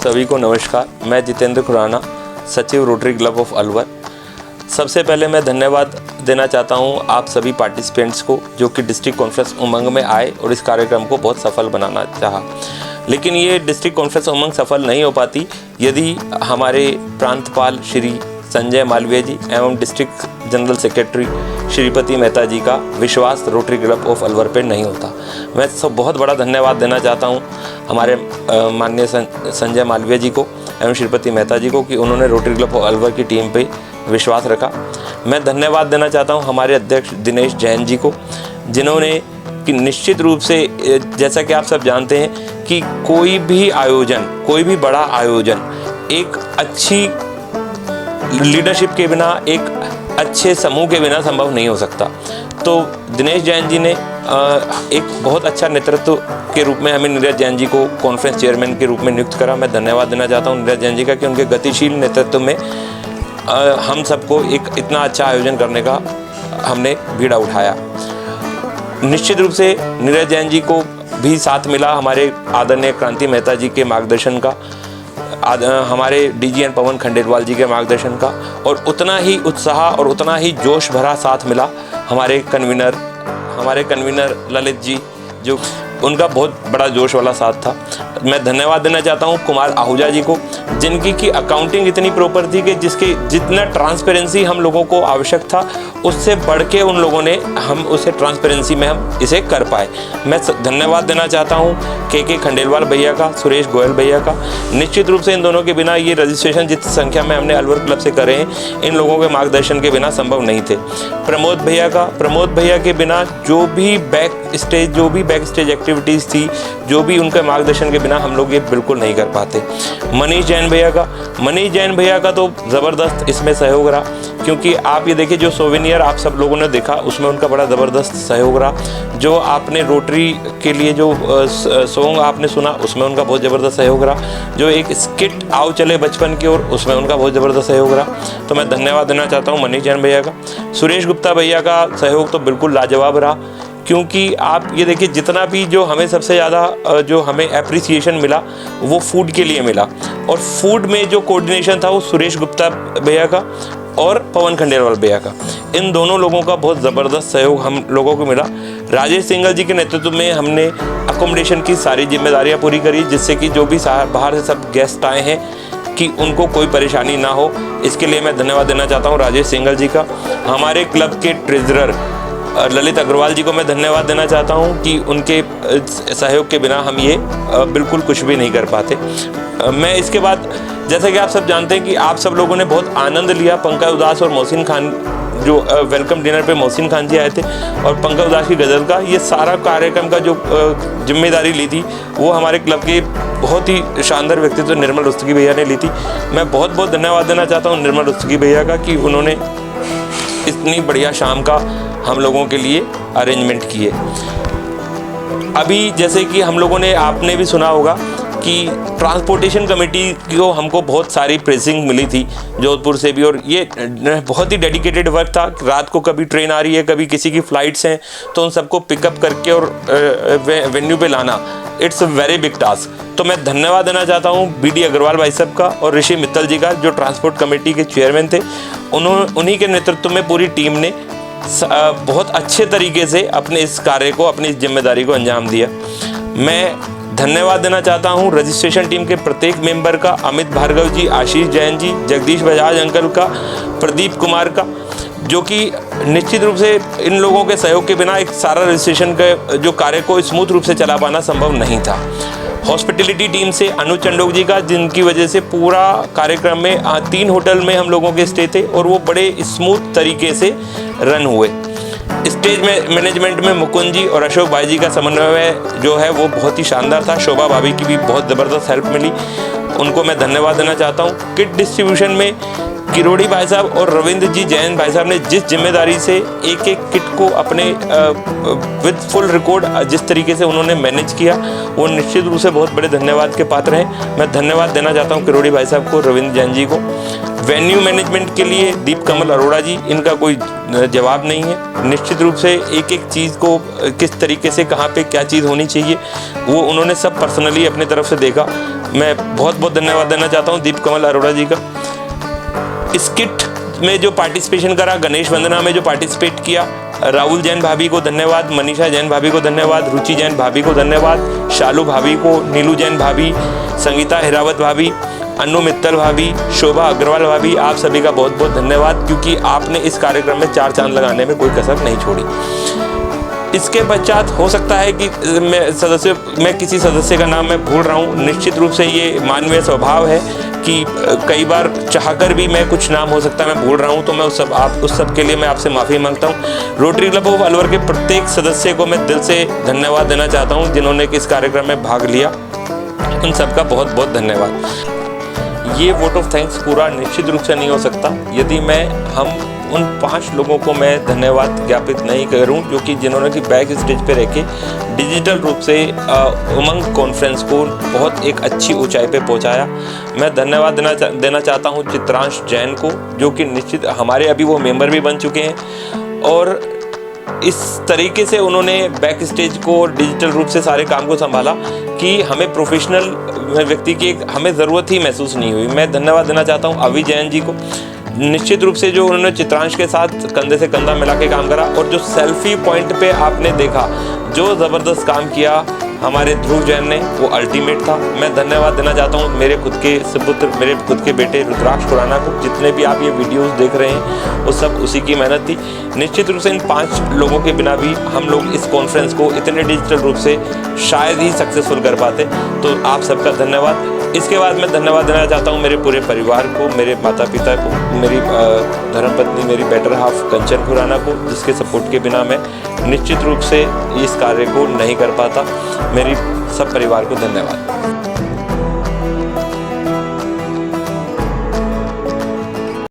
सभी को नमस्कार। मैं जितेंद्र खुराना, सचिव रोटरी क्लब ऑफ अलवर। सबसे पहले मैं धन्यवाद देना चाहता हूं आप सभी पार्टिसिपेंट्स को जो कि डिस्ट्रिक्ट कॉन्फ्रेंस उमंग में आए और इस कार्यक्रम को बहुत सफल बनाना चाहा। लेकिन ये डिस्ट्रिक्ट कॉन्फ्रेंस उमंग सफल नहीं हो पाती यदि हमारे प्रांतपाल श्री संजय मालवीय जी एवं district general secretary Shripati Mehta ji का विश्वास रोटरी क्लब ऑफ अलवर पे नहीं होता। मैं बहुत बड़ा धन्यवाद देना चाहता हूँ हमारे माननीय संजय मालवीय जी को एवं श्रीपति मेहता जी को कि उन्होंने रोटरी क्लब ऑफ अलवर की टीम पे विश्वास रखा। मैं धन्यवाद देना चाहता हूँ हमारे अध्यक्ष दिनेश जैन जी को, जिन्होंने कि निश्चित रूप से जैसा कि आप सब जानते हैं कि कोई भी आयोजन, कोई भी बड़ा आयोजन एक अच्छी लीडरशिप के बिना, एक अच्छे समूह के बिना संभव नहीं हो सकता। तो दिनेश जैन जी ने एक बहुत अच्छा नेतृत्व के रूप में हमें नीरज जैन जी को कॉन्फ्रेंस चेयरमैन के रूप में नियुक्त करा। मैं धन्यवाद देना चाहता हूं नीरज जैन जी का कि उनके गतिशील नेतृत्व में हम सबको एक इतना अच्छा आयोजन करने का हमने बीड़ा उठाया। निश्चित रूप से नीरज जैन जी को भी साथ मिला हमारे आदरणीय क्रांति मेहता जी के मार्गदर्शन का, हमारे डीजीएन पवन खंडेलवाल जी के मार्गदर्शन का, और उतना ही उत्साह और उतना ही जोश भरा साथ मिला हमारे कन्वीनर ललित जी, जो उनका बहुत बड़ा जोश वाला साथ था। मैं धन्यवाद देना चाहता हूं कुमार आहूजा जी को, जिनकी की अकाउंटिंग इतनी प्रॉपर थी कि जिसके जितना ट्रांसपेरेंसी हम लोगों को आवश्यक था उससे बढ़ के उन लोगों ने हम उसे ट्रांसपेरेंसी में हम इसे कर पाए। मैं धन्यवाद देना चाहता हूं के खंडेलवाल भैया का, सुरेश गोयल भैया का। निश्चित रूप से इन दोनों के बिना ये रजिस्ट्रेशन जितनी संख्या में हमने अलवर क्लब से करे हैं, इन लोगों के मार्गदर्शन के बिना संभव नहीं थे। प्रमोद भैया के बिना जो भी बैक स्टेज एक्टिविटीज़ थी, जो भी उनके मार्गदर्शन के बिना हम लोग ये बिल्कुल नहीं कर पाते। मनीष जैन भैया का तो ज़बरदस्त इसमें सहयोग रहा, क्योंकि आप ये देखिए जो सोवेनियर आप सब लोगों ने देखा उसमें उनका बड़ा ज़बरदस्त सहयोग रहा। जो आपने रोटरी के लिए जो सॉन्ग आपने सुना उसमें उनका बहुत ज़बरदस्त सहयोग रहा। जो एक स्किट आओ चले बचपन की ओर, उसमें उनका बहुत ज़बरदस्त सहयोग रहा। तो मैं धन्यवाद देना चाहता हूँ मनीष जैन भैया का। सुरेश गुप्ता भैया का सहयोग तो बिल्कुल लाजवाब रहा, क्योंकि आप ये देखिए जितना भी जो हमें सबसे ज़्यादा जो हमें एप्रिसिएशन मिला वो फूड के लिए मिला, और फूड में जो कोऑर्डिनेशन था वो सुरेश गुप्ता भैया का और पवन खंडेलवाल भैया का। इन दोनों लोगों का बहुत ज़बरदस्त सहयोग हम लोगों को मिला। राजेश सिंघल जी के नेतृत्व में हमने अकोमोडेशन की सारी जिम्मेदारियां पूरी करी, जिससे कि जो भी बाहर से सब गेस्ट आए हैं कि उनको कोई परेशानी ना हो। इसके लिए मैं धन्यवाद देना चाहता हूँ राजेश सिंघल जी का। हमारे क्लब के ट्रेजरर ललित अग्रवाल जी को मैं धन्यवाद देना चाहता हूं कि उनके सहयोग के बिना हम ये बिल्कुल कुछ भी नहीं कर पाते। मैं इसके बाद जैसा कि आप सब जानते हैं कि आप सब लोगों ने बहुत आनंद लिया। पंकज उदास और मोहसिन खान जो वेलकम डिनर पे मोहसिन खान जी आए थे और पंकज उदास की गज़ल का ये सारा कार्यक्रम का जो जिम्मेदारी ली थी वो हमारे क्लब के बहुत ही शानदार व्यक्तित्व निर्मल रुस्तगी भैया ने ली थी। मैं बहुत बहुत धन्यवाद देना चाहता हूँ निर्मल रुस्तगी भैया का कि उन्होंने इतनी बढ़िया शाम का हम लोगों के लिए अरेंजमेंट किए। अभी जैसे कि हम लोगों ने, आपने भी सुना होगा कि ट्रांसपोर्टेशन कमेटी को हमको बहुत सारी प्रेसिंग मिली थी जोधपुर से भी, और ये बहुत ही डेडिकेटेड वर्क था। रात को कभी ट्रेन आ रही है, कभी किसी की फ़्लाइट्स हैं, तो उन सबको पिकअप करके और वेन्यू पे लाना, it's a very big task. तो मैं धन्यवाद देना चाहता हूँ बीडी अग्रवाल भाई साहब का और ऋषि मित्तल जी का, जो ट्रांसपोर्ट कमेटी के चेयरमैन थे। उन्हीं के नेतृत्व में पूरी टीम ने बहुत अच्छे तरीके से अपने इस कार्य को, अपनी इस जिम्मेदारी को अंजाम दिया। मैं धन्यवाद देना चाहता हूं रजिस्ट्रेशन टीम के प्रत्येक मेंबर का, अमित भार्गव जी, आशीष जैन जी, जगदीश बजाज अंकल का, प्रदीप कुमार का, जो कि निश्चित रूप से इन लोगों के सहयोग के बिना एक सारा रजिस्ट्रेशन का जो कार्य को स्मूथ रूप से चला पाना संभव नहीं था। हॉस्पिटलिटी टीम से अनुज चंडोक जी का, जिनकी वजह से पूरा कार्यक्रम में 3 होटल में हम लोगों के स्टे थे और वो बड़े स्मूथ तरीके से रन हुए। स्टेज में मैनेजमेंट में मुकुंद जी और अशोक भाई जी का समन्वय जो है वो बहुत ही शानदार था। शोभा भाभी की भी बहुत ज़बरदस्त हेल्प मिली, उनको मैं धन्यवाद देना चाहता हूँ। किट डिस्ट्रीब्यूशन में किरोड़ी भाई साहब और रविंद्र जी जैन भाई साहब ने जिस जिम्मेदारी से एक किट को अपने विद फुल रिकॉर्ड जिस तरीके से उन्होंने मैनेज किया, वो निश्चित रूप से बहुत बड़े धन्यवाद के पात्र हैं। मैं धन्यवाद देना चाहता हूँ किरोड़ी भाई साहब को, रविंद्र जैन जी को। वेन्यू मैनेजमेंट के लिए दीप कमल अरोड़ा जी, इनका कोई जवाब नहीं है। निश्चित रूप से एक एक चीज़ को किस तरीके से कहाँ पे क्या चीज़ होनी चाहिए वो उन्होंने सब पर्सनली अपनी तरफ से देखा। मैं बहुत बहुत धन्यवाद देना चाहता हूँ दीप कमल अरोड़ा जी का। स्किट में जो पार्टिसिपेशन करा, गणेश वंदना में जो पार्टिसिपेट किया, राहुल जैन भाभी को धन्यवाद, मनीषा जैन भाभी को धन्यवाद, रुचि जैन भाभी को धन्यवाद, शालू भाभी को, नीलू जैन भाभी, संगीता हिरावत भाभी, अनु मित्तल भाभी, शोभा अग्रवाल भाभी, आप सभी का बहुत बहुत धन्यवाद, क्योंकि आपने इस कार्यक्रम में 4 चांद लगाने में कोई कसर नहीं छोड़ी। इसके पश्चात हो सकता है कि मैं किसी सदस्य का नाम मैं भूल रहा हूँ। निश्चित रूप से ये मानवीय स्वभाव है कि कई बार चाहकर भी मैं कुछ नाम हो सकता है मैं भूल रहा हूँ, तो मैं उस सब के लिए मैं आपसे माफ़ी मांगता हूँ। रोटरी क्लब ऑफ अलवर के प्रत्येक सदस्य को मैं दिल से धन्यवाद देना चाहता हूँ जिन्होंने इस कार्यक्रम में भाग लिया। उन सबका बहुत बहुत धन्यवाद। ये वोट ऑफ थैंक्स पूरा निश्चित रूप से नहीं हो सकता यदि हम उन 5 लोगों को मैं धन्यवाद ज्ञापित नहीं करूं, जो कि जिन्होंने कि बैक स्टेज पे रह के डिजिटल रूप से उमंग कॉन्फ्रेंस को बहुत एक अच्छी ऊंचाई पे पहुंचाया। मैं धन्यवाद देना चाहता हूं चित्रांश जैन को, जो कि निश्चित हमारे अभी वो मेंबर भी बन चुके हैं और इस तरीके से उन्होंने बैक स्टेज को डिजिटल रूप से सारे काम को संभाला कि हमें प्रोफेशनल व्यक्ति की हमें ज़रूरत ही महसूस नहीं हुई। मैं धन्यवाद देना चाहता हूँ अभी जैन जी को, निश्चित रूप से जो उन्होंने चित्रांश के साथ कंधे से कंधा मिला के काम करा, और जो सेल्फी पॉइंट पे आपने देखा जो ज़बरदस्त काम किया हमारे ध्रुव जैन ने, वो अल्टीमेट था। मैं धन्यवाद देना चाहता हूँ मेरे खुद के सुपुत्र, मेरे खुद के बेटे रुद्राक्ष खुराना को। जितने भी आप ये वीडियोस देख रहे हैं वो सब उसी की मेहनत थी। निश्चित रूप से इन 5 लोगों के बिना भी हम लोग इस कॉन्फ्रेंस को इतने डिजिटल रूप से शायद ही सक्सेसफुल कर पाते, तो आप सबका धन्यवाद। इसके बाद मैं धन्यवाद देना चाहता हूँ मेरे पूरे परिवार को, मेरे माता पिता को, मेरी धर्मपत्नी, मेरी बेटर हाफ कंचन खुराना को, जिसके सपोर्ट के बिना मैं निश्चित रूप से इस कार्य को नहीं कर पाता। मेरी सब परिवार को धन्यवाद।